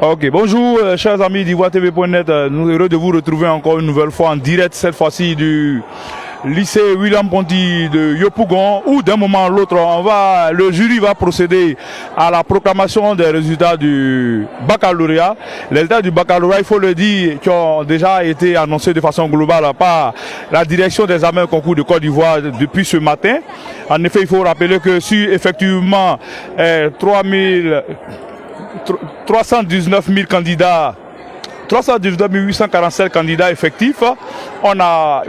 Ok, bonjour chers amis d'Ivoire TV.net, nous sommes heureux de vous retrouver encore une nouvelle fois en direct, cette fois-ci du lycée William Ponty de Yopougon, où d'un moment à l'autre, le jury va procéder à la proclamation des résultats du baccalauréat. Les résultats du baccalauréat, il faut le dire, qui ont déjà été annoncés de façon globale par la direction des examens concours de Côte d'Ivoire depuis ce matin. En effet, il faut rappeler que sur effectivement 319 000 candidats, 319 847 candidats effectifs, on a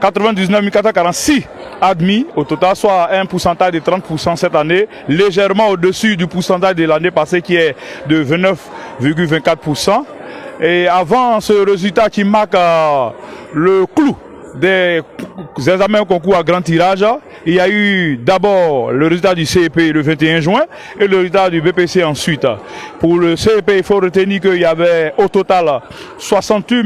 99 446 admis au total, soit un pourcentage de 30% cette année, légèrement au-dessus du pourcentage de l'année passée qui est de 29,24%. Et avant ce résultat qui marque le clou des examens concours à grand tirage, il y a eu d'abord le résultat du CEP le 21 juin et le résultat du BPC ensuite. Pour le CEP, il faut retenir qu'il y avait au total 663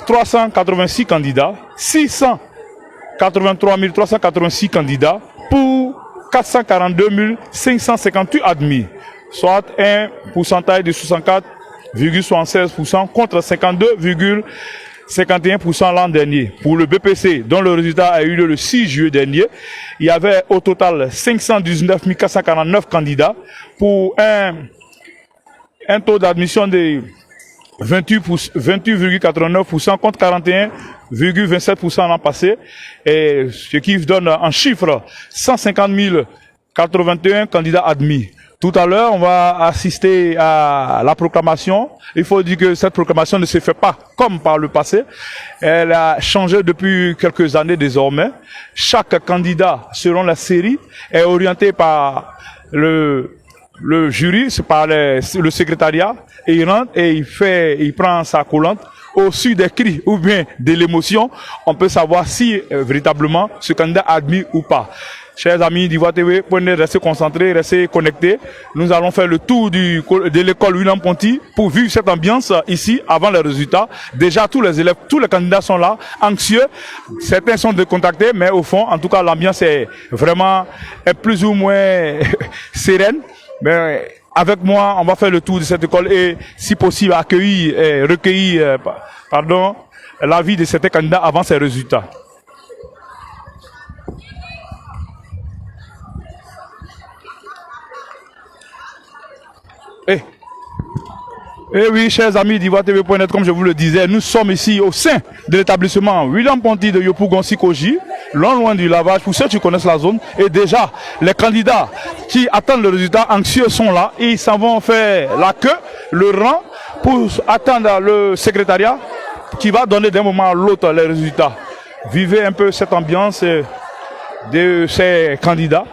386 candidats, 683 386 candidats pour 442 558 admis, soit un pourcentage de 64,76% contre 52,51% l'an dernier. Pour le BPC, dont le résultat a eu lieu le 6 juillet dernier, il y avait au total 519 449 candidats pour un taux d'admission de 28,89% contre 41,27% l'an passé, et ce qui donne en chiffres 150 081 candidats admis. Tout à l'heure, on va assister à la proclamation. Il faut dire que cette proclamation ne se fait pas comme par le passé. Elle a changé depuis quelques années désormais. Chaque candidat, selon la série, est orienté par le jury, c'est par le secrétariat, et il rentre et il prend sa collante. Au-dessus des cris ou bien de l'émotion, on peut savoir si véritablement ce candidat est admis ou pas. Chers amis d'Ivoire TV, restez concentrés, restez connectés. Nous allons faire le tour de l'école William Ponty pour vivre cette ambiance ici avant les résultats. Déjà, tous les élèves, tous les candidats sont là, anxieux. Certains sont décontactés, mais au fond, en tout cas, l'ambiance est vraiment plus ou moins sereine. Mais avec moi, on va faire le tour de cette école et, si possible, recueillir l'avis de certains candidats avant ces résultats. Eh oui, chers amis d'Ivoire TV.net, comme je vous le disais, nous sommes ici au sein de l'établissement William Ponty de Yopougon-Sikoji, loin du lavage, pour ceux qui connaissent la zone. Et déjà, les candidats qui attendent le résultat anxieux sont là. Et ils s'en vont faire la queue, le rang, pour attendre le secrétariat qui va donner d'un moment à l'autre les résultats. Vivez un peu cette ambiance de ces candidats,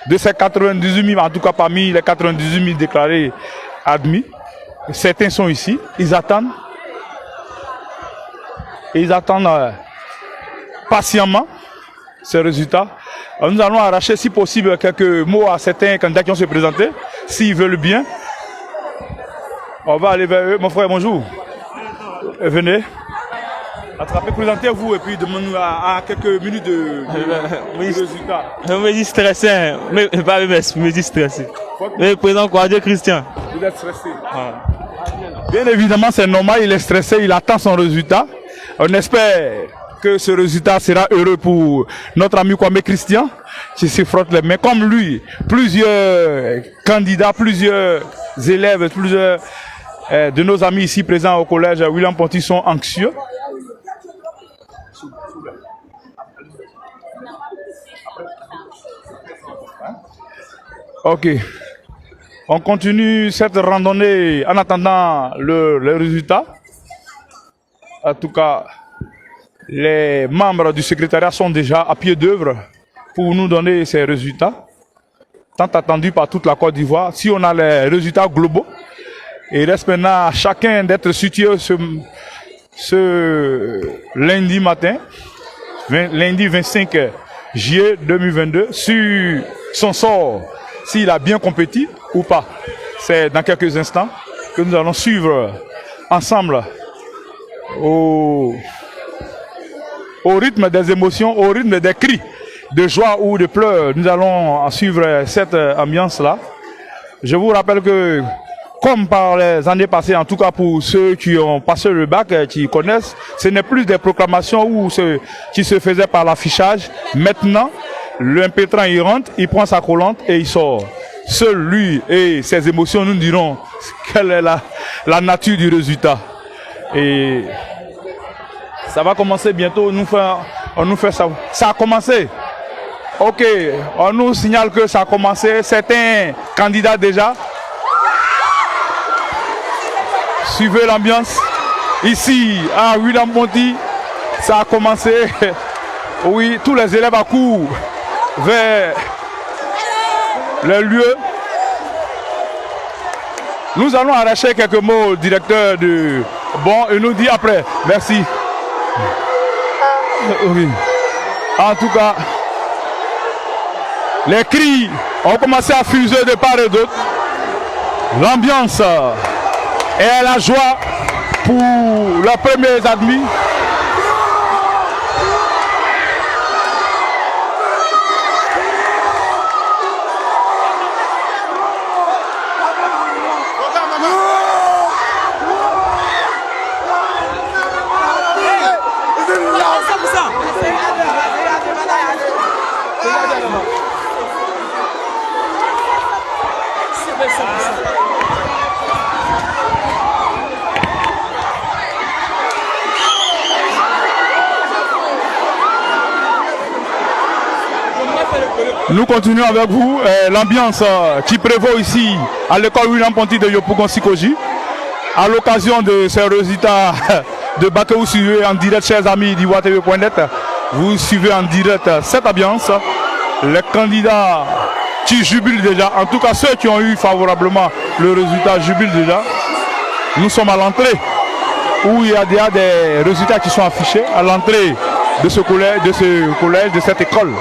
de ces 98 000, en tout cas parmi les 98 000 déclarés admis. Certains sont ici, ils attendent patiemment ces résultats. Nous allons arracher si possible quelques mots à certains candidats qui vont se présenter, s'ils veulent bien. On va aller vers eux. Mon frère, bonjour. Venez. Attrapez, présentez-vous et puis demandez-nous à quelques minutes de résultats. Je me dis stressé, mais pas je me dis stressé. Le président Kouadio Christian. Vous êtes stressé. Ah. Bien évidemment, c'est normal, il est stressé, il attend son résultat. On espère que ce résultat sera heureux pour notre ami Kwame Christian, qui se frotte les mains. Comme lui, plusieurs candidats, plusieurs élèves, plusieurs de nos amis ici présents au collège William Ponty sont anxieux. Ok. On continue cette randonnée en attendant le résultat. En tout cas, les membres du secrétariat sont déjà à pied d'œuvre pour nous donner ces résultats, tant attendus par toute la Côte d'Ivoire. Si on a les résultats globaux, il reste maintenant à chacun d'être situé ce lundi matin, lundi 25 juillet 2022, sur son sort, s'il a bien compétit ou pas. C'est dans quelques instants que nous allons suivre ensemble au rythme des émotions, au rythme des cris de joie ou de pleurs, nous allons suivre cette ambiance-là. Je vous rappelle que, comme par les années passées, en tout cas pour ceux qui ont passé le bac, qui connaissent, ce n'est plus des proclamations ou ce qui se faisait par l'affichage. Maintenant, l'impétrant, il rentre, il prend sa collante et il sort. Seul lui et ses émotions nous diront quelle est la nature du résultat. Et ça va commencer bientôt, on nous fait ça. Ça a commencé. Ok, on nous signale que ça a commencé. Certains candidats déjà. Suivez l'ambiance. Ici, à William-Ponty, ça a commencé. Oui, tous les élèves accourent vers les lieux. Nous allons arracher quelques mots au directeur de Bon et nous dit après. Merci. Oui. En tout cas, les cris ont commencé à fuser de part et d'autre. L'ambiance et la joie pour les premiers admis. Nous continuons avec vous l'ambiance qui prévaut ici à l'école William-Ponty de Yopougon-Sikoji. À l'occasion de ces résultats de bac que vous suivez en direct, chers amis d'Ivoire-TV.net, vous suivez en direct cette ambiance. Les candidats qui jubilent déjà, en tout cas ceux qui ont eu favorablement le résultat jubilent déjà. Nous sommes à l'entrée où il y a déjà des résultats qui sont affichés à l'entrée de ce collège, de cette école.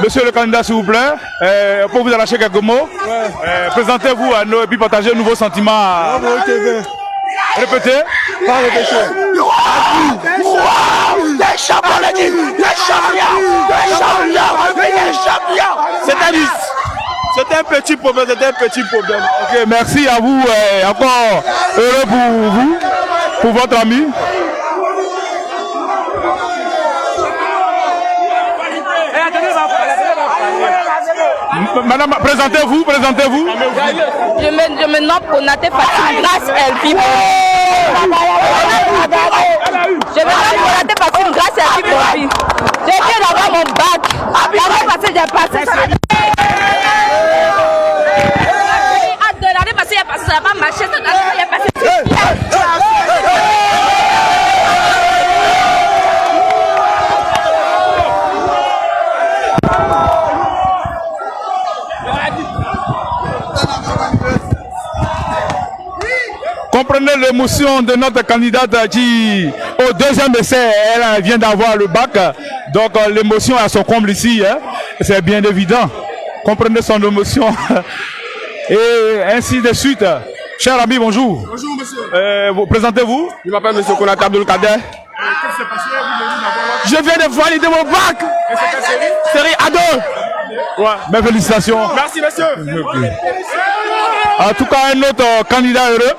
Monsieur le candidat, s'il vous plaît, pour vous arracher quelques mots, présentez-vous à nous et puis partagez nouveaux sentiments. Répétez. Pas répéter. Les champions, les champions. C'était un petit problème, Ok, merci à vous. Encore heureux pour vous, pour votre ami. Madame, présentez-vous. Je me nomme Konaté Fatim grâce Elvi. Je me nomme Konaté Fatim grâce Elvi. J'ai été d'avoir mon bac. L'année passée, j'ai passé ça. L'année passée, ça n'a pas marché. J'ai passé. Comprenez l'émotion de notre candidate qui, au deuxième essai, elle vient d'avoir le bac. Donc l'émotion à son comble ici, hein, c'est bien évident. Comprenez son émotion. Et ainsi de suite. Cher ami, bonjour. Bonjour monsieur. Vous présentez-vous? Je m'appelle monsieur Konaté Abdul Kader. Je viens de valider mon bac. Série A2. Ouais, mes félicitations. Merci monsieur. En tout cas, un autre candidat heureux.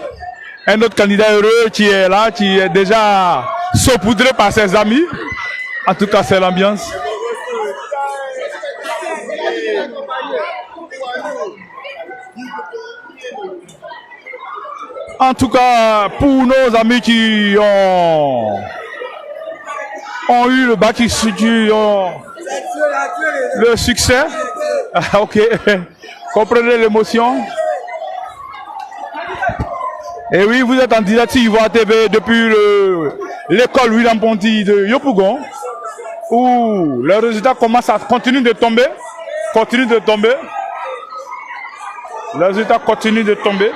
Un autre candidat heureux qui est là, qui est déjà saupoudré par ses amis. En tout cas, c'est l'ambiance. En tout cas, pour nos amis qui ont eu le bac, qui ont le succès, ok, comprenez l'émotion. Et oui, vous êtes en direct sur Ivoire TV depuis l'école William-Ponty de Yopougon, où les résultats continuent de tomber. continue de tomber. Les résultats continuent de tomber.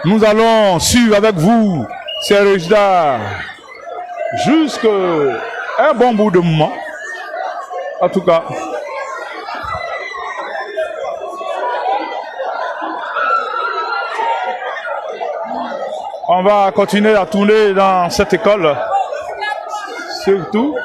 Nous allons suivre avec vous ces résultats jusqu'à un bon bout de moment. En tout cas, on va continuer à tourner dans cette école. Surtout.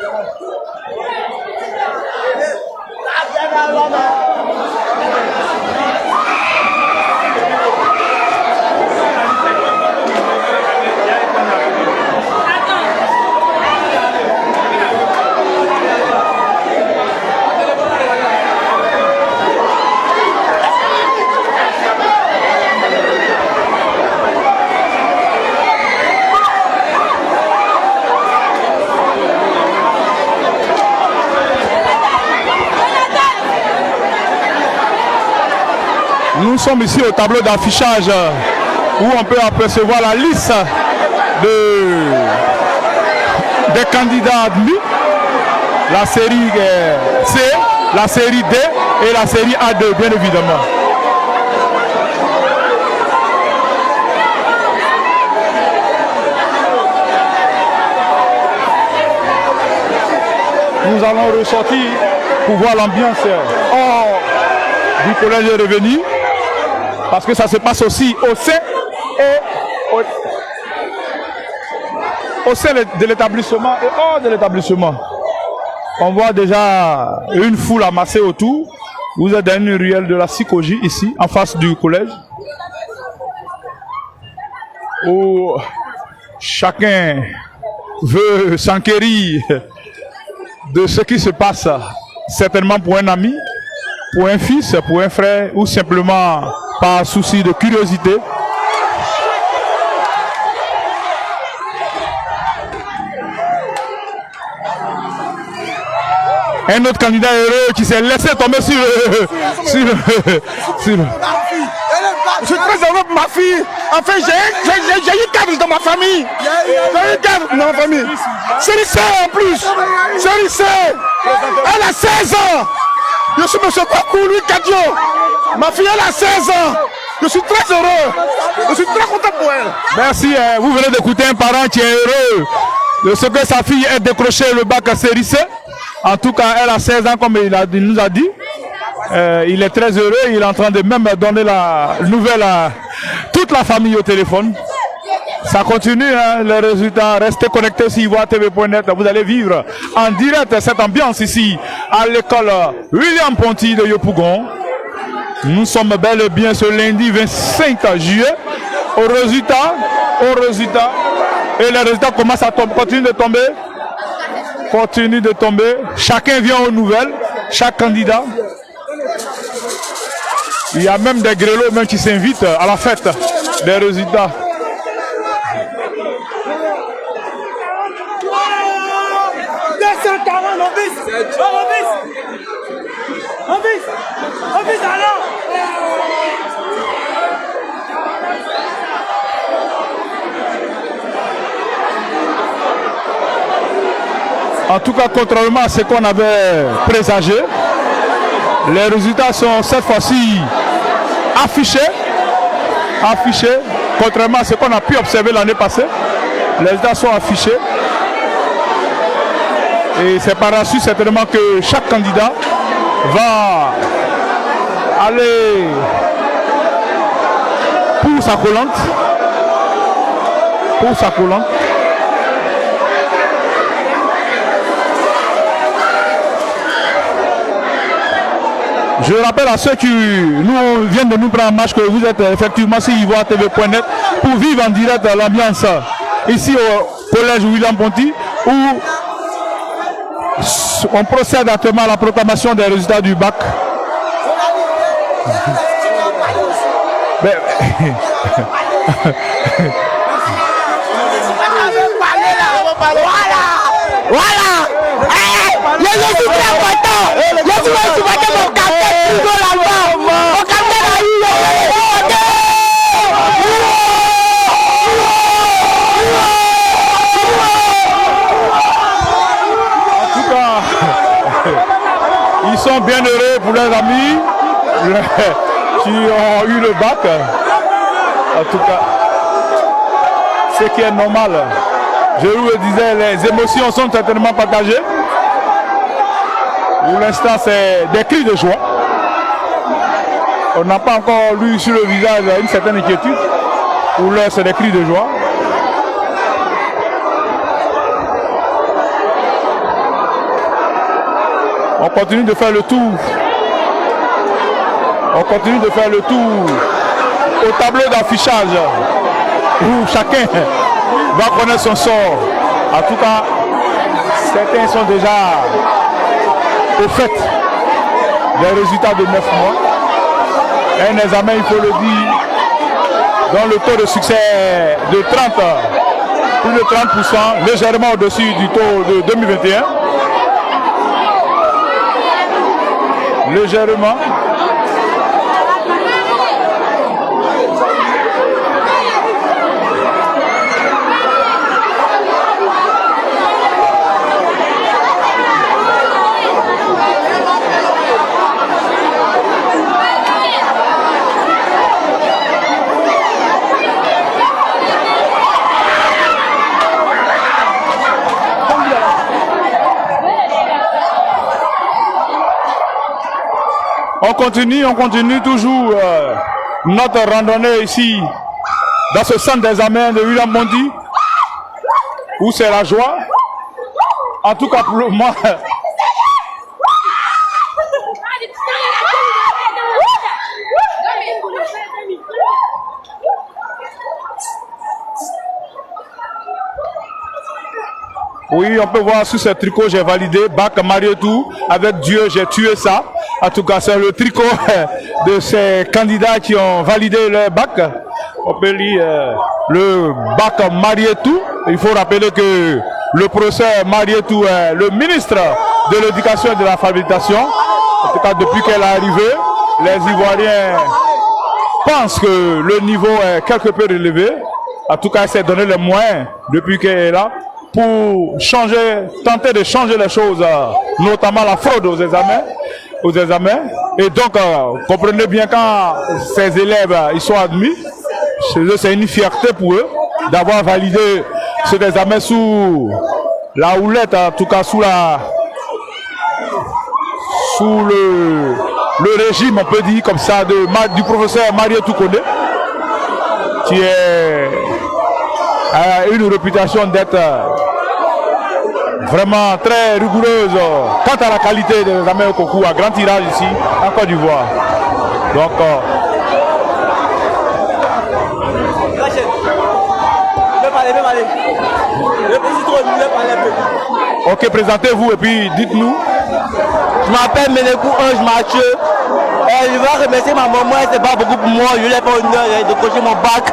Nous sommes ici au tableau d'affichage où on peut apercevoir la liste des candidats admis, la série C, la série D et la série A2, bien évidemment. Nous allons ressortir pour voir l'ambiance hors du collège de Revenu. Parce que ça se passe aussi au sein de l'établissement et hors de l'établissement. On voit déjà une foule amassée autour. Vous êtes dans une ruelle de la Sikoji ici, en face du collège. Où chacun veut s'enquérir de ce qui se passe, certainement pour un ami, pour un fils, pour un frère ou simplement par souci de curiosité. Un autre candidat heureux qui s'est laissé tomber sur Je suis très heureux pour ma fille. En fait, j'ai eu 4 dans ma famille. J'ai eu 4 dans ma famille. C'est lycée en plus. C'est lycée. Elle a 16 ans. Je suis monsieur Kwaku, Louis Kadio. Ma fille, elle a 16 ans. Je suis très heureux. Je suis très content pour elle. Merci. Vous venez d'écouter un parent qui est heureux de ce que sa fille ait décroché le bac à série C. En tout cas, elle a 16 ans, comme il nous a dit. Il est très heureux. Il est en train de même donner la nouvelle à toute la famille au téléphone. Ça continue, hein, les résultats. Restez connectés sur ivoiretv.net. Vous allez vivre en direct cette ambiance ici à l'école William Ponty de Yopougon. Nous sommes bel et bien ce lundi 25 juillet. Au résultat. Et les résultats commencent à tomber, continuent de tomber. Chacun vient aux nouvelles, chaque candidat. Il y a même des grelots même qui s'invitent à la fête des résultats. En tout cas, contrairement à ce qu'on avait présagé, les résultats sont cette fois-ci affichés, contrairement à ce qu'on a pu observer l'année passée. Les résultats sont affichés. Et c'est par la suite certainement que chaque candidat va aller pour sa collante. Je rappelle à ceux qui viennent de nous prendre en marche que vous êtes effectivement sur ivoiretv.net pour vivre en direct l'ambiance ici au collège William Ponty où on procède actuellement à la proclamation des résultats du bac. Voilà. Je suis très content. Je suis content mon quartier toujours là-bas. Mon quartier là-bas. sont bien heureux pour leurs amis qui ont eu le bac. En tout cas, ce qui est normal. Je vous le disais, les émotions sont certainement partagées. Pour l'instant, c'est des cris de joie. On n'a pas encore lu sur le visage une certaine inquiétude. Pour l'heure, c'est des cris de joie. On continue de faire le tour. On continue de faire le tour au tableau d'affichage où chacun va connaître son sort. En tout cas, certains sont déjà au fait des résultats de 9 mois. Un examen, il faut le dire, dont le taux de succès de 30, plus de 30%, légèrement au-dessus du taux de 2021. Légèrement. On continue toujours notre randonnée ici, dans ce centre d'examen de William Bondi, où c'est la joie. En tout cas pour moi. Oui, on peut voir sur ce tricot, j'ai validé, bac Marietou, avec Dieu, j'ai tué ça. En tout cas, c'est le tricot de ces candidats qui ont validé leur bac. On peut lire le bac Marietou. Il faut rappeler que le professeur Marietou est le ministre de l'Éducation et de l'Alphabétisation. En tout cas, depuis qu'elle est arrivée, les Ivoiriens pensent que le niveau est quelque peu relevé. En tout cas, elle s'est donné les moyens depuis qu'elle est là pour changer, tenter de changer les choses, notamment la fraude aux examens. Et donc, comprenez bien, quand ces élèves ils sont admis, chez eux, c'est une fierté pour eux d'avoir validé cet examen sous la houlette, en tout cas sous le régime, on peut dire comme ça, du professeur Marietou Kone, qui a une réputation d'être vraiment très rigoureuse quant à la qualité des examens au concours à grand tirage ici en Côte d'Ivoire. Donc, ok, présentez-vous et puis dites-nous. Je m'appelle Ménékou Ange Mathieu. Je vais remercier ma maman, c'est pas beaucoup pour moi. Je lui ai fait honneur de décrocher mon bac.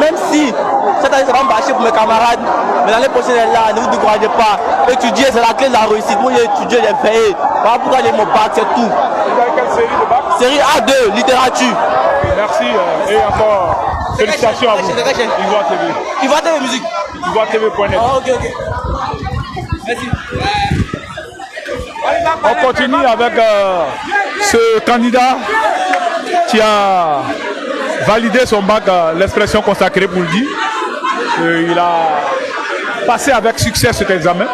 Même si cette année ça va me bâcher pour mes camarades, mais l'année prochaine elle est là, ne vous découragez pas. Étudier, c'est la clé de la réussite. Moi j'ai étudié, j'ai payé. Voilà pourquoi j'ai mon bac, c'est tout. Vous avez quelle série de bac? Série A2, littérature. Merci et encore félicitations à vous. Ivoire TV. Ivoire TV musique. IvoireTV.net. Oh, ok. Merci. On continue avec ce candidat qui a validé son bac, l'expression consacrée pour le dire. Il a passé avec succès cet examen.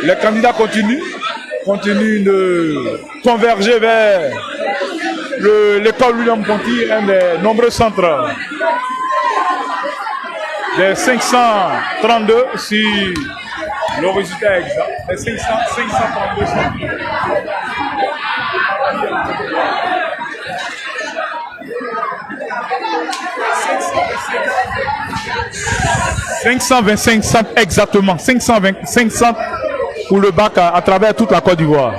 Les candidats continuent de converger vers l'école William Ponty, un des nombreux centres des 532 si le résultat est exact. Les 532 centres. 525 centres exactement, 525 centres pour le bac à travers toute la Côte d'Ivoire.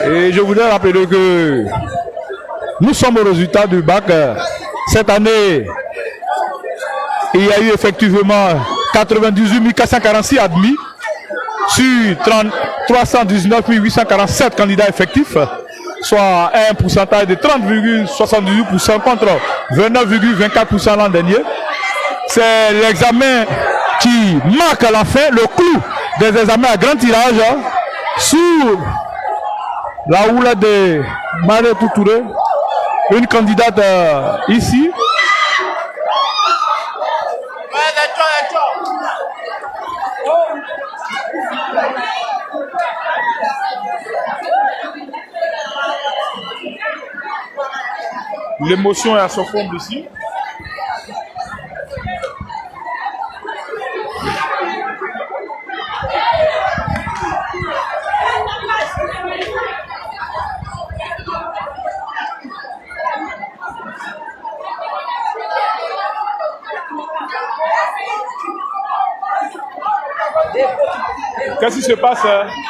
Et je voudrais rappeler que nous sommes au résultat du bac. Cette année, il y a eu effectivement 98 446 admis sur 319 847 candidats effectifs, soit un pourcentage de 30,78% contre 29,24% l'an dernier. C'est l'examen qui marque à la fin le clou des examens à grand tirage sous la houle de Marie Toutouré, une candidate ici. L'émotion est à son comble ici. Qu'est-ce qui se passe?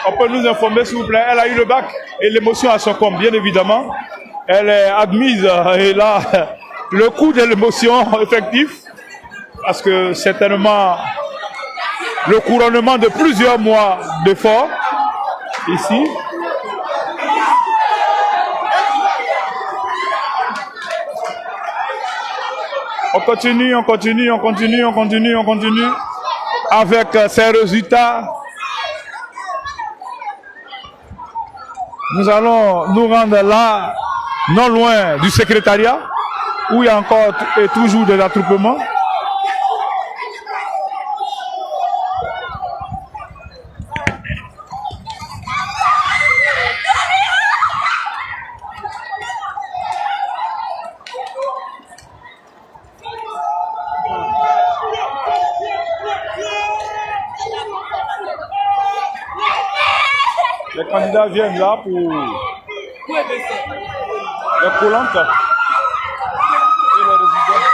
On peut nous informer s'il vous plaît? Elle a eu le bac et l'émotion à son comble, bien évidemment. Elle est admise et là, le coup de l'émotion effectif, parce que certainement le couronnement de plusieurs mois d'efforts ici. On continue avec ces résultats. Nous allons nous rendre là, non loin du secrétariat, où il y a encore et toujours des attroupements. Les candidats viennent là pour les collantes et les résidents.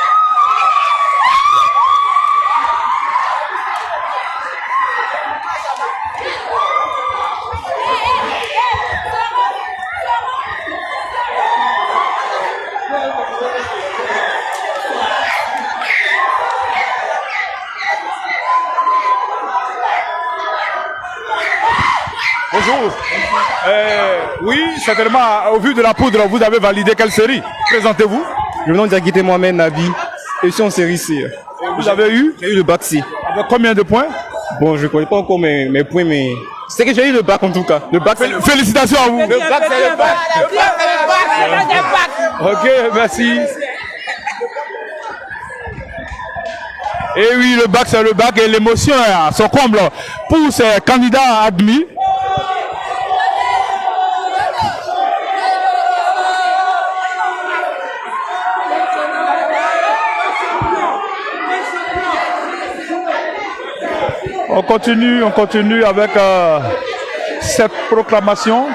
Bonjour. Oui, certainement, au vu de la poudre, vous avez validé quelle série? Présentez-vous. Le nom d'Aguité Mohamed Nabi. Et je suis en série C. Et vous avez eu? J'ai eu le bac C. Avec combien de points? Bon, je ne connais pas encore mes points, mais c'est que j'ai eu le bac en tout cas. Le bac, Félicitations à vous. Le bac, c'est le bac. Ok, merci. Et oui, le bac, c'est le bac et l'émotion est à son comble pour ces candidats admis. On continue avec cette proclamation.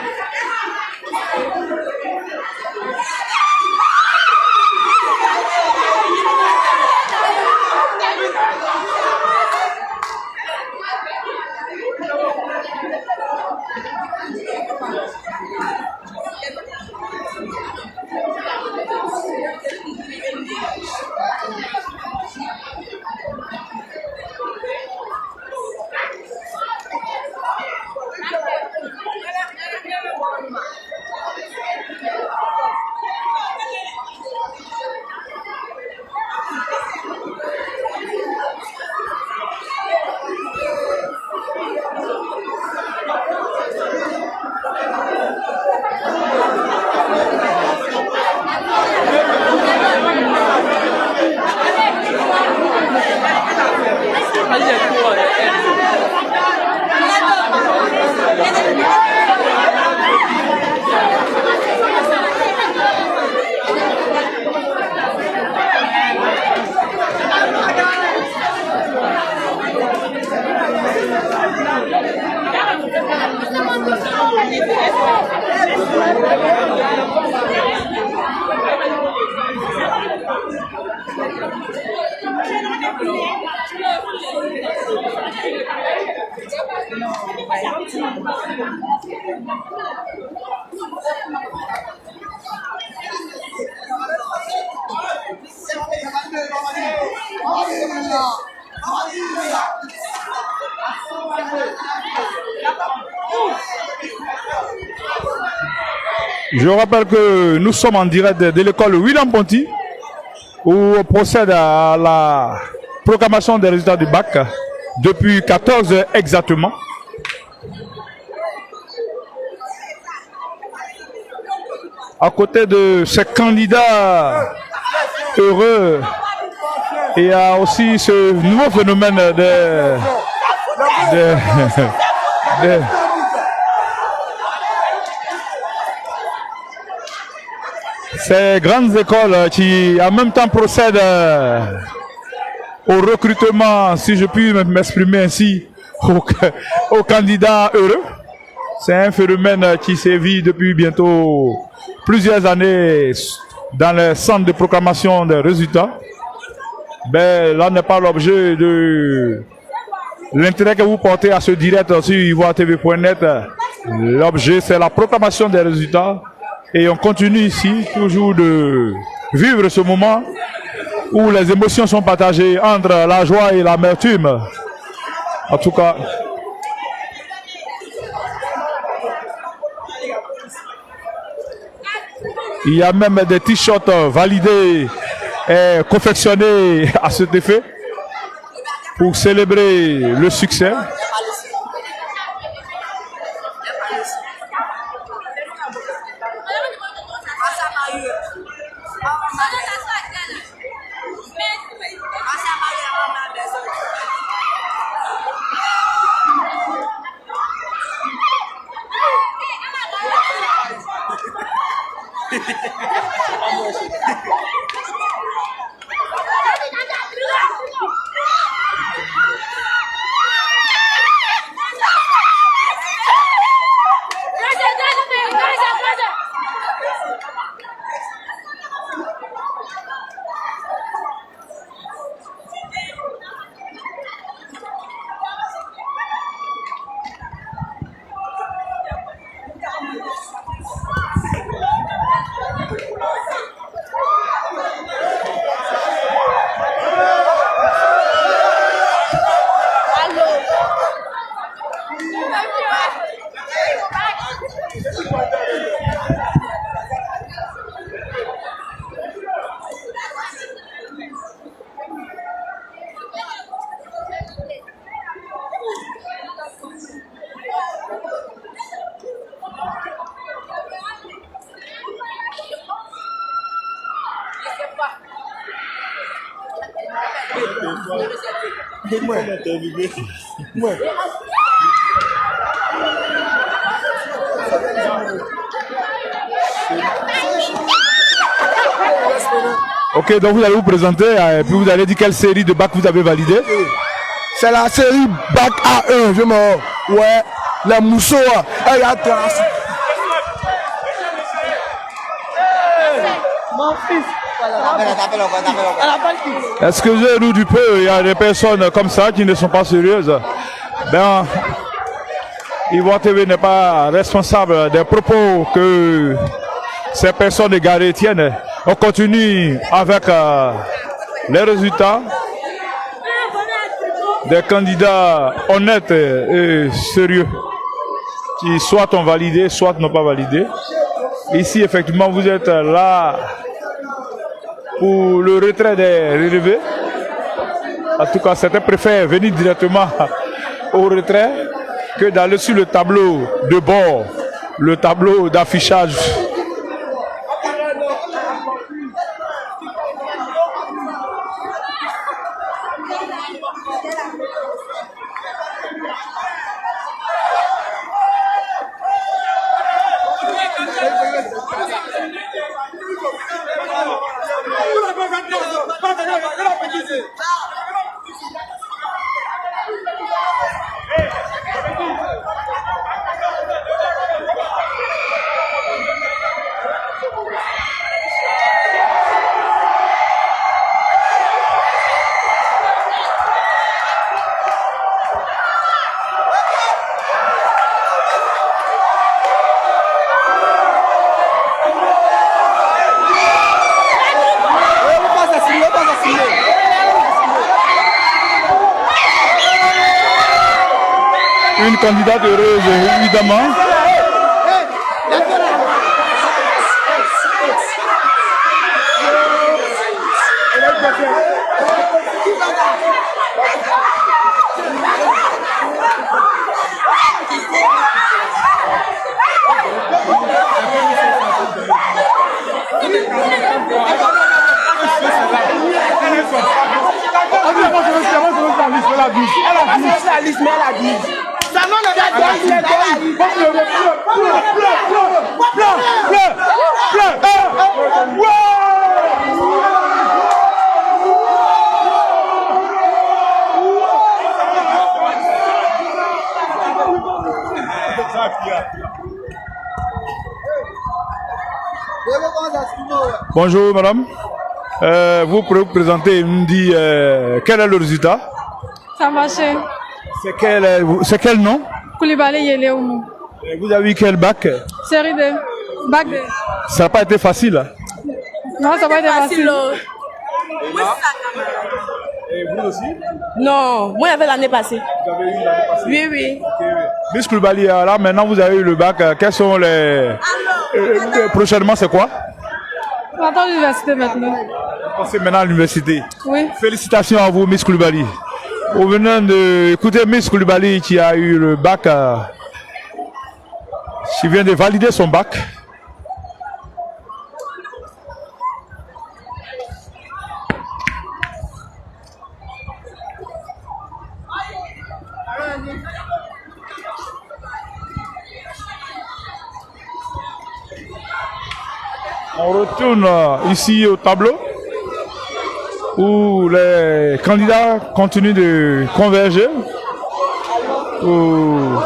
Je rappelle que nous sommes en direct de l'école William Ponty, où on procède à la proclamation des résultats du bac depuis 14 heures exactement. À côté de ces candidats heureux, il y a aussi ce nouveau phénomène de ces grandes écoles qui en même temps procèdent au recrutement, si je puis m'exprimer ainsi, aux candidats heureux. C'est un phénomène qui sévit depuis bientôt plusieurs années dans les centres de proclamation des résultats. Ben, là n'est pas l'objet de l'intérêt que vous portez à ce direct sur ivoiretv.net. L'objet, c'est la proclamation des résultats. Et on continue ici, toujours de vivre ce moment où les émotions sont partagées entre la joie et l'amertume. En tout cas, il y a même des t-shirts validés et confectionnés à cet effet pour célébrer le succès. Ok, donc vous allez vous présenter et puis vous allez dire quelle série de bac vous avez validé. C'est la série bac A1, je me... Ouais, les mousseaux. Il y a Mon fils. Excusez-nous du peu, il y a des personnes comme ça qui ne sont pas sérieuses. Ben, Ivoire TV n'est pas responsable des propos que ces personnes égarées tiennent. On continue avec les résultats des candidats honnêtes et sérieux qui soit ont validé, soit n'ont pas validé. Ici, effectivement, vous êtes là pour le retrait des relevés. En tout cas, certains préfèrent venir directement au retrait que d'aller sur le tableau de bord, le tableau d'affichage. Une candidate heureuse, évidemment. Bonjour madame, vous pouvez vous présenter et me dire quel est le résultat? Ça a marché. C'est quel nom? Koulibaly Yeleoumou. Vous avez eu quel bac? Série de bac de. Ça n'a pas été facile. Hein? Non, ça n'a pas été facile. Et vous aussi? Non, moi j'avais l'année passée. Vous avez eu l'année passée? Oui, oui. Miss Koulibaly, là maintenant vous avez eu le bac, quels sont les... prochainement c'est quoi? On attend l'université maintenant. Vous passez maintenant à l'université. Oui. Félicitations à vous Miss Koulibaly. Vous venez d'écouter Miss Koulibaly qui a eu le bac, qui vient de valider son bac. On retourne ici au tableau où les candidats continuent de converger pour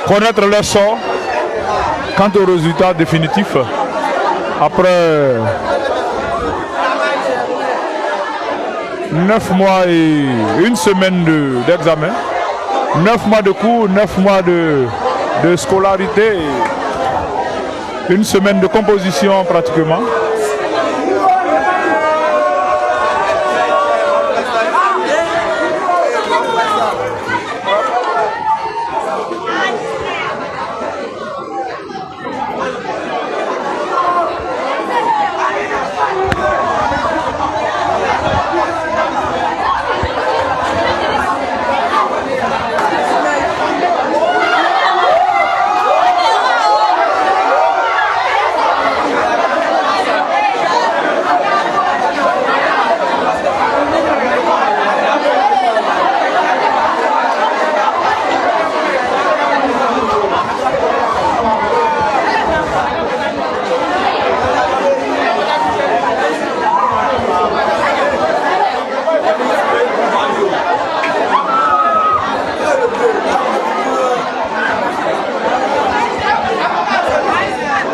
connaître leur sort quant au résultat définitif après 9 mois et une semaine d'examen, 9 mois de cours, 9 mois de scolarité. Une semaine de composition pratiquement.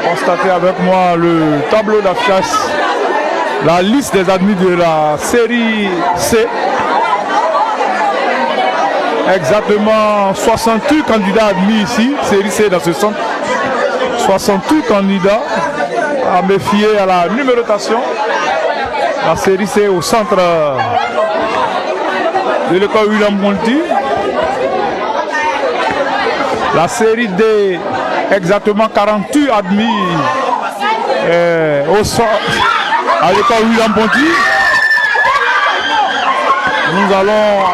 Constatez avec moi le tableau d'affichage, la liste des admis de la série C. Exactement 68 candidats admis ici, série C dans ce centre. 68 candidats à me fier à la numérotation. La série C au centre de l'école William Ponty. La série D, exactement 48 admis à l'école William Ponty. Nous allons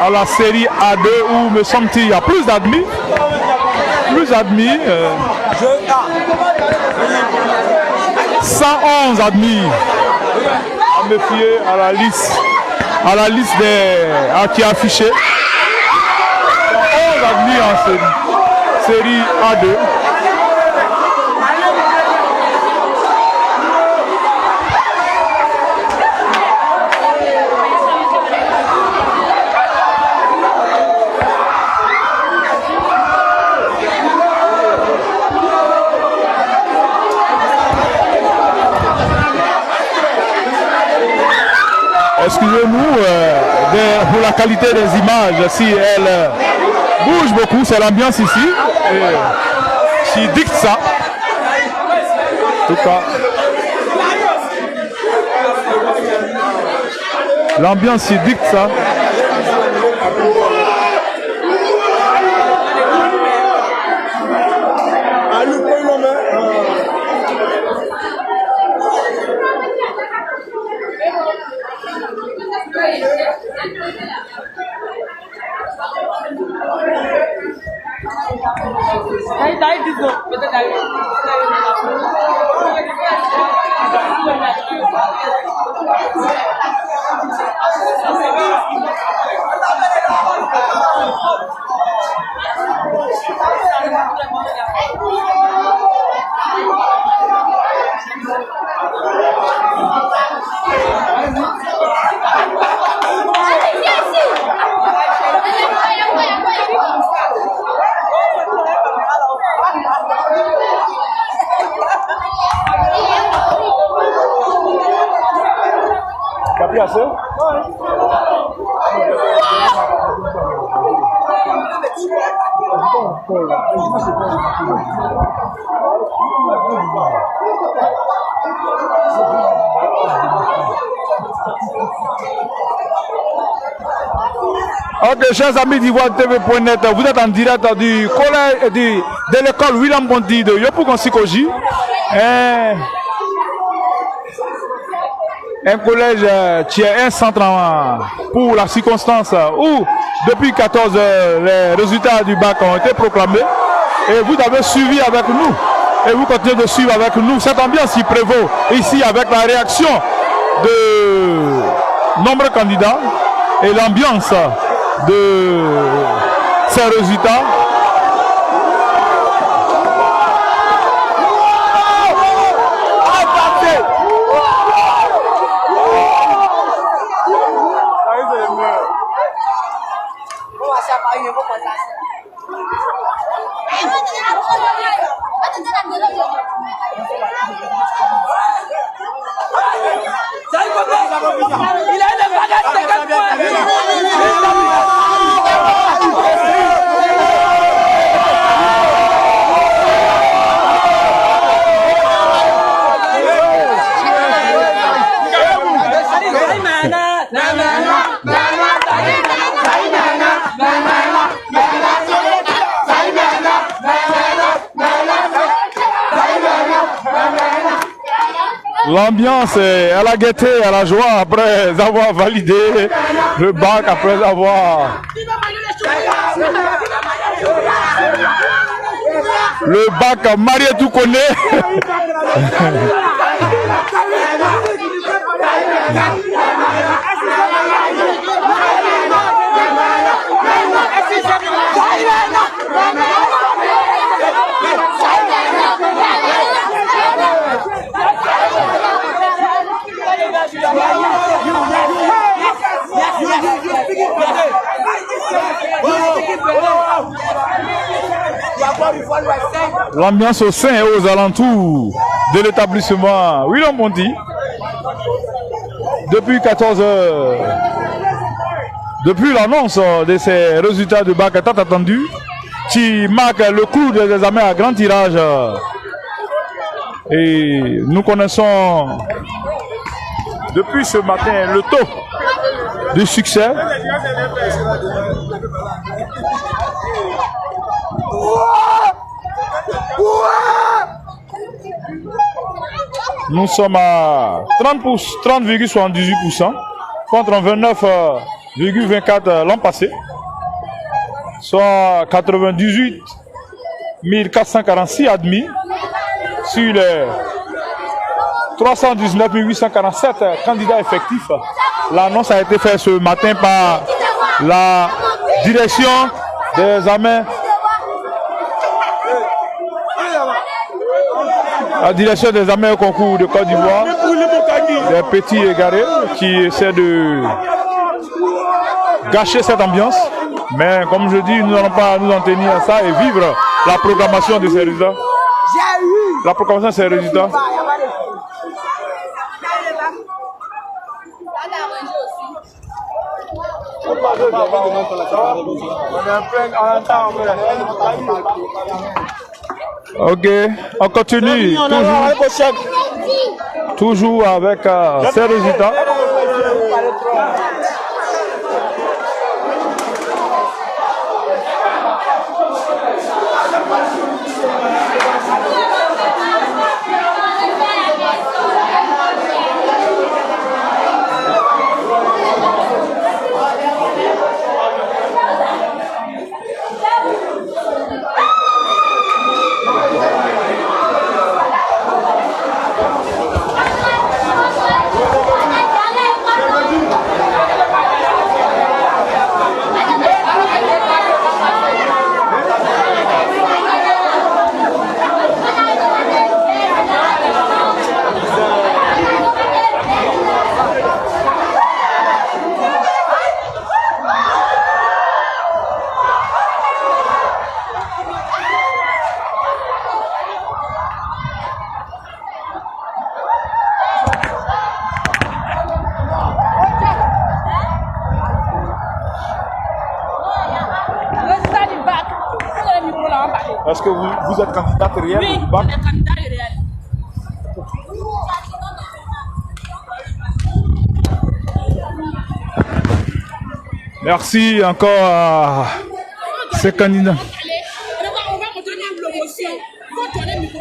à la série A2 où me semble-t-il il y a plus d'admis. 111 admis à me fier à la liste qui est affichée. 111 admis en série A2. Excusez-nous pour la qualité des images, si elle bouge beaucoup, c'est l'ambiance ici qui dicte ça. En tout cas, l'ambiance qui dicte ça. Ok, chers amis d'Ivoire TV.net, vous êtes en direct du collège de l'école William Bondy de Yopougon-Sikoji. Un collège qui est un centre pour la circonstance où depuis 14 heures les résultats du bac ont été proclamés et vous avez suivi avec nous et vous continuez de suivre avec nous cette ambiance qui prévaut ici avec la réaction de nombreux candidats et l'ambiance de ces résultats. L'ambiance est à la gaieté, à la joie après avoir validé le bac, après avoir le bac Marie tout connaît. L'ambiance au sein et aux alentours de l'établissement William Bondy depuis 14 heures, depuis l'annonce de ces résultats de bac tant attendus qui marque le cours des examens à grand tirage. Et nous connaissons depuis ce matin le taux de succès. Nous sommes à 30,78% contre 29,24% l'an passé, soit 98 446 admis sur les 319 847 candidats effectifs. L'annonce a été faite ce matin par la direction des examens. La direction des examens au concours de Côte d'Ivoire, des petits égarés qui essaient de gâcher cette ambiance. Mais comme je dis, nous n'allons pas nous en tenir à ça et vivre la proclamation de ces résultats. La proclamation de ces résultats. Ok, on continue toujours avec ces résultats. Est-ce que vous êtes candidate réelle Oui, du bac? on est candidat réel. Merci encore à ces candidats. On va me donner une promotion. Il faut donner le micro.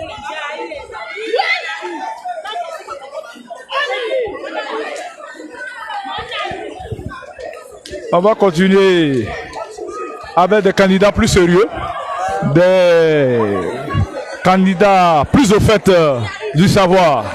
On va continuer avec des candidats plus sérieux, des candidats plus au fait du savoir.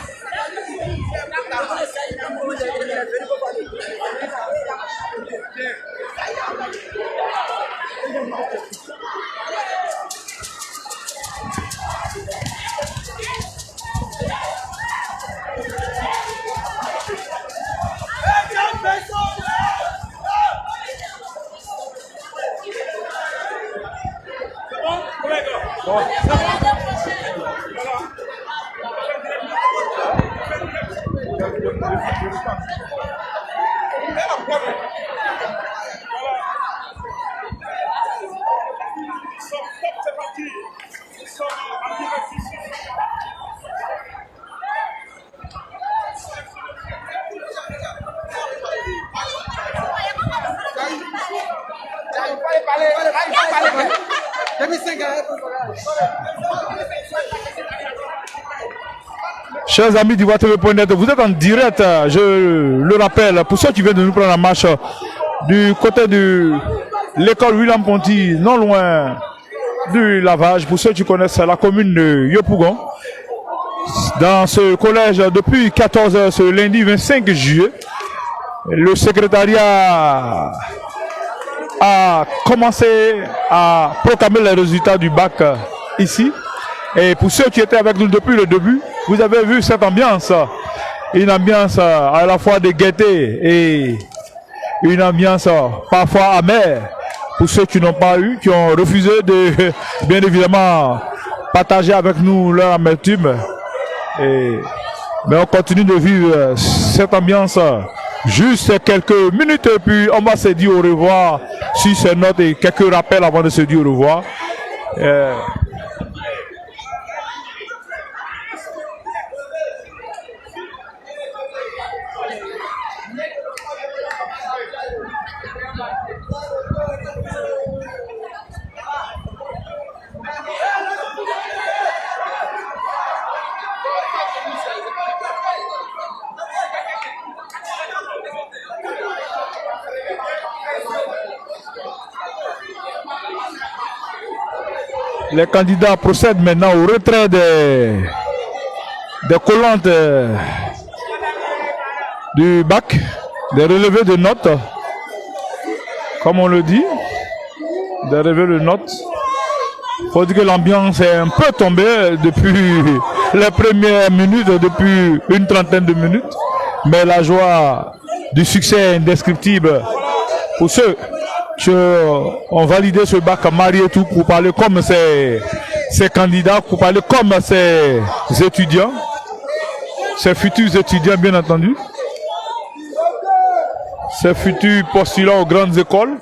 Chers amis d'Ivoire TV.net, vous êtes en direct, je le rappelle, pour ceux qui viennent de nous prendre la marche du côté de l'école William Ponty, non loin du Lavage, pour ceux qui connaissent la commune de Yopougon. Dans ce collège, depuis 14 h ce lundi 25 juillet, le secrétariat a commencé à proclamer les résultats du bac ici. Et pour ceux qui étaient avec nous depuis le début, vous avez vu cette ambiance, une ambiance à la fois de gaieté et une ambiance parfois amère pour ceux qui n'ont pas eu, qui ont refusé de, bien évidemment, partager avec nous leur amertume. Mais on continue de vivre cette ambiance juste quelques minutes et puis on va se dire au revoir sur ces notes et quelques rappels avant de se dire au revoir. Les candidats procèdent maintenant au retrait des collantes du bac, des relevés de notes, comme on le dit, des relevés de notes. Il faut dire que l'ambiance est un peu tombée depuis les premières minutes, depuis une trentaine de minutes, mais la joie du succès est indescriptible pour ceux qui ont validé ce bac marié tout pour parler comme ces candidats, pour parler comme ces étudiants, ces futurs étudiants bien entendu, ces futurs postulants aux grandes écoles.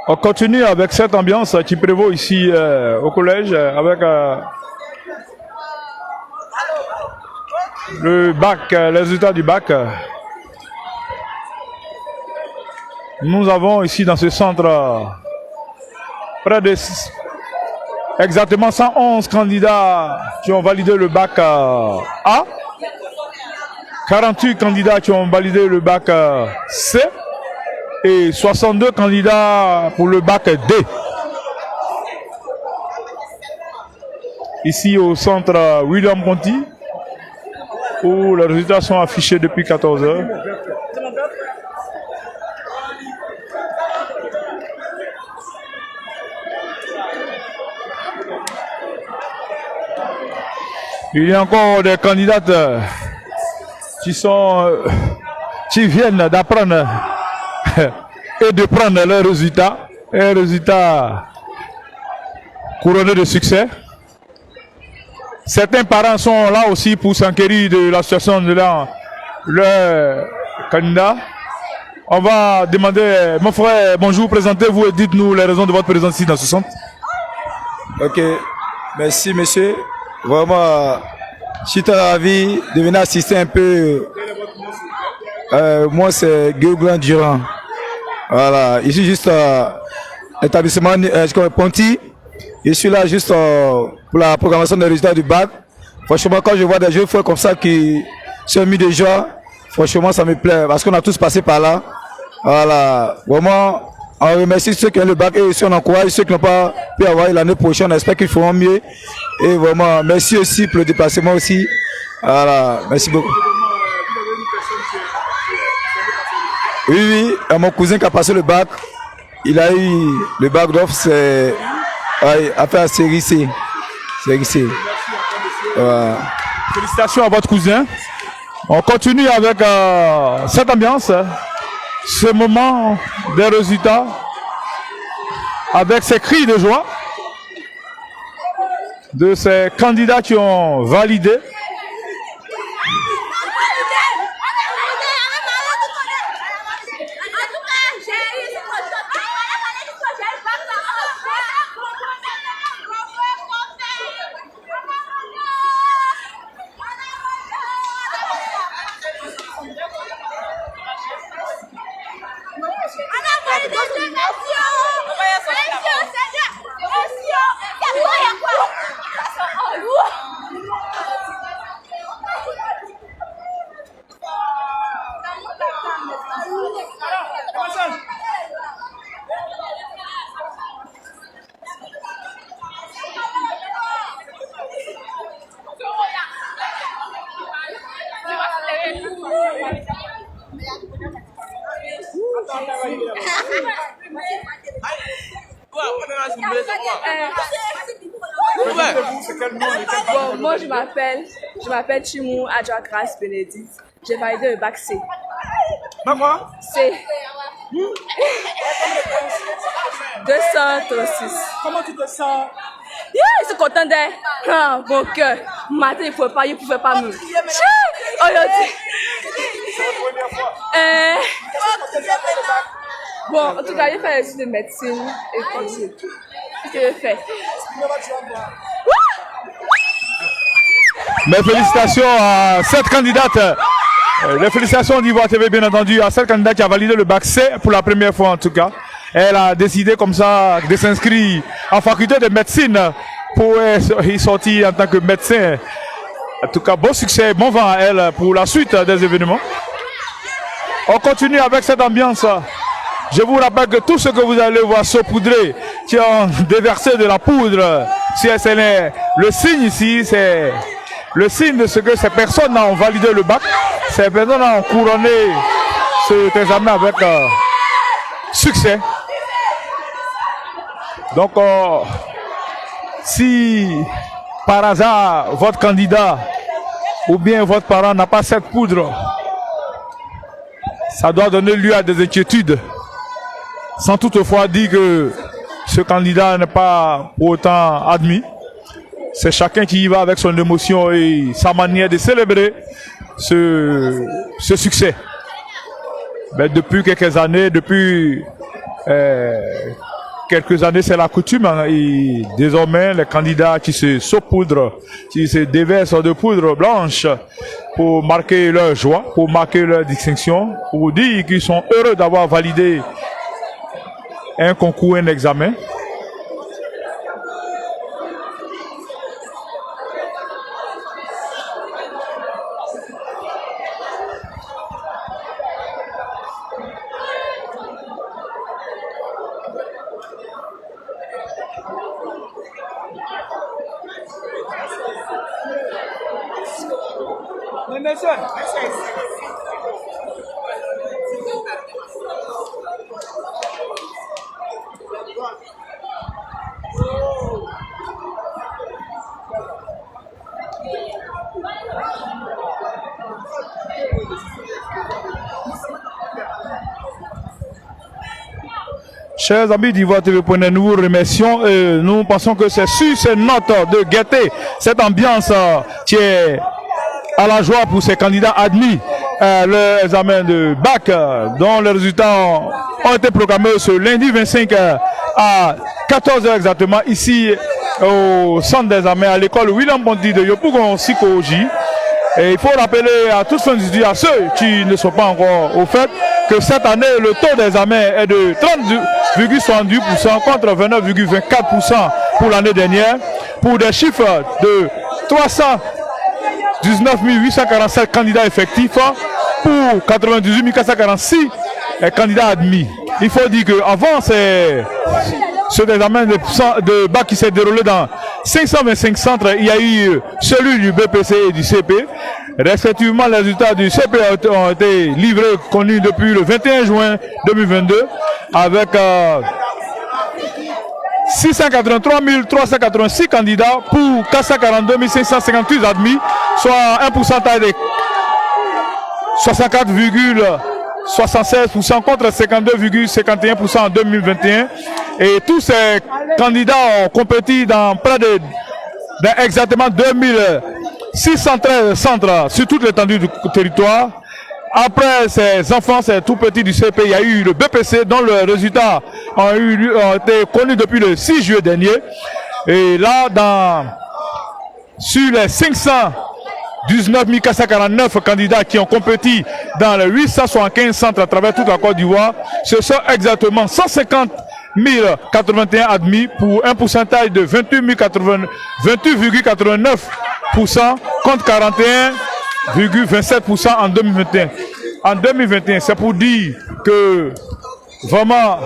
On continue avec cette ambiance qui prévaut ici au collège avec le bac, les résultats du bac. Nous avons ici dans ce centre près de exactement 111 candidats qui ont validé le bac A, 48 candidats qui ont validé le bac C et 62 candidats pour le bac D. Ici au centre William Ponty, où les résultats sont affichés depuis 14 h. Il y a encore des candidates qui viennent d'apprendre et de prendre leurs résultats. Un résultat couronné de succès. Certains parents sont là aussi pour s'enquérir de la situation de leur candidat. On va demander, mon frère, bonjour, présentez-vous et dites-nous les raisons de votre présence ici dans ce centre. Ok, merci monsieur. Vraiment, je suis très ravi de venir assister un peu. Moi, c'est Guillaume Durand. Voilà, ici juste établissement Ponty. Je suis là juste pour la programmation des résultats du bac. Franchement, quand je vois des jeunes frères comme ça qui sont mis de joie, franchement, ça me plaît parce qu'on a tous passé par là. Voilà, vraiment, on remercie ceux qui ont le bac et aussi on encourage ceux qui n'ont pas pu avoir l'année prochaine. On espère qu'ils feront mieux. Et vraiment, merci aussi pour le déplacement aussi. Voilà, merci beaucoup. Oui, mon cousin qui a passé le bac, il a eu le bac d'offre, c'est affaire à série C. Série C. Félicitations à votre cousin. On continue avec cette ambiance, ce moment des résultats, avec ces cris de joie de ces candidats qui ont validé. Bon, moi je m'appelle Chimou Adja Grace Bénédicte. J'ai validé le bac C. Quoi? C. 236. Comment tu te sens? Yeah, je suis content d'être. Mon cœur. Matin, il ne pouvait pas me. Bon, en tout cas, j'ai fait les études de médecine et tout. Qu'est-ce que j'ai fait? Mes félicitations à cette candidate. Les félicitations d'Ivoire TV, bien entendu, à cette candidate qui a validé le bac C pour la première fois en tout cas. Elle a décidé comme ça de s'inscrire en faculté de médecine pour y sortir en tant que médecin. En tout cas, bon succès, bon vent à elle pour la suite des événements. On continue avec cette ambiance. Je vous rappelle que tout ce que vous allez voir saupoudrer, qui ont déversé de la poudre, c'est le signe ici, c'est le signe de ce que ces personnes ont validé le bac. Ces personnes ont couronné cet examen avec succès. Donc, si par hasard votre candidat ou bien votre parent n'a pas cette poudre, ça doit donner lieu à des inquiétudes. Sans toutefois dire que ce candidat n'est pas pour autant admis. C'est chacun qui y va avec son émotion et sa manière de célébrer ce succès. Mais depuis quelques années, c'est la coutume. Hein, et désormais, les candidats qui se saupoudrent, qui se déversent de poudre blanche pour marquer leur joie, pour marquer leur distinction, pour dire qu'ils sont heureux d'avoir validé un concours, un examen. Chers amis d'Ivoire TV.net, nous vous remercions et nous pensons que c'est sur ces notes de gaieté, cette ambiance qui est à la joie pour ces candidats admis à l'examen de bac dont les résultats ont été proclamés ce lundi 25 à 14h exactement ici au centre d'examen à l'école William Ponty de Yopougon Sikoji. Et il faut rappeler à toute fin d'études, à ceux qui ne sont pas encore au fait, que cette année, le taux d'examen est de 30,78% contre 29,24% pour l'année dernière, pour des chiffres de 319 847 candidats effectifs pour 98 446 candidats admis. Il faut dire qu'avant ce examen de bac qui s'est déroulé dans 525 centres, il y a eu celui du BPC et du CP. Respectivement, les résultats du CP ont été livrés, connus depuis le 21 juin 2022, avec 683 386 candidats pour 442 558 admis, soit un pourcentage de 64,76% contre 52,51% en 2021. Et tous ces candidats ont compéti dans près de exactement 2613 centres sur toute l'étendue du territoire. Après ces enfants, ces tout petits du CP, il y a eu le BPC dont les résultats ont été connus depuis le 6 juillet dernier. Et là, sur les 519 449 candidats qui ont compéti dans les 875 centres à travers toute la Côte d'Ivoire, ce sont exactement 150 1081 admis pour un pourcentage de 28,89% contre 41,27% en 2021. En 2021, c'est pour dire que vraiment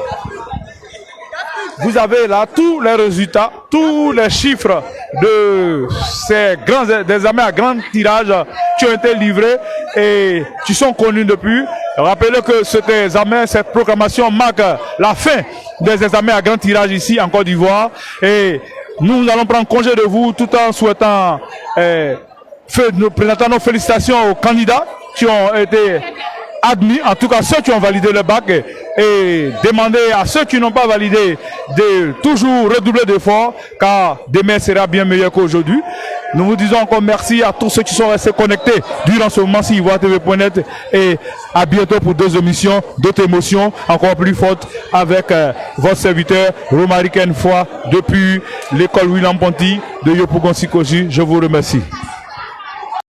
vous avez là tous les résultats, tous les chiffres de ces grands examens à grand tirage qui ont été livrés et qui sont connus depuis. Rappelez que cet examen, cette proclamation marque la fin des examens à grand tirage ici en Côte d'Ivoire. Et nous allons prendre congé de vous tout en souhaitant nous présenter nos félicitations aux candidats qui ont été admis, en tout cas ceux qui ont validé le bac, et demander à ceux qui n'ont pas validé de toujours redoubler d'efforts, car demain sera bien meilleur qu'aujourd'hui. Nous vous disons encore merci à tous ceux qui sont restés connectés durant ce moment-ci Ivoire TV.net, et à bientôt pour d'autres émissions, d'autres émotions encore plus fortes avec votre serviteur Romaric Foy depuis l'école William Ponty de Yopougon Sikoji. Je vous remercie.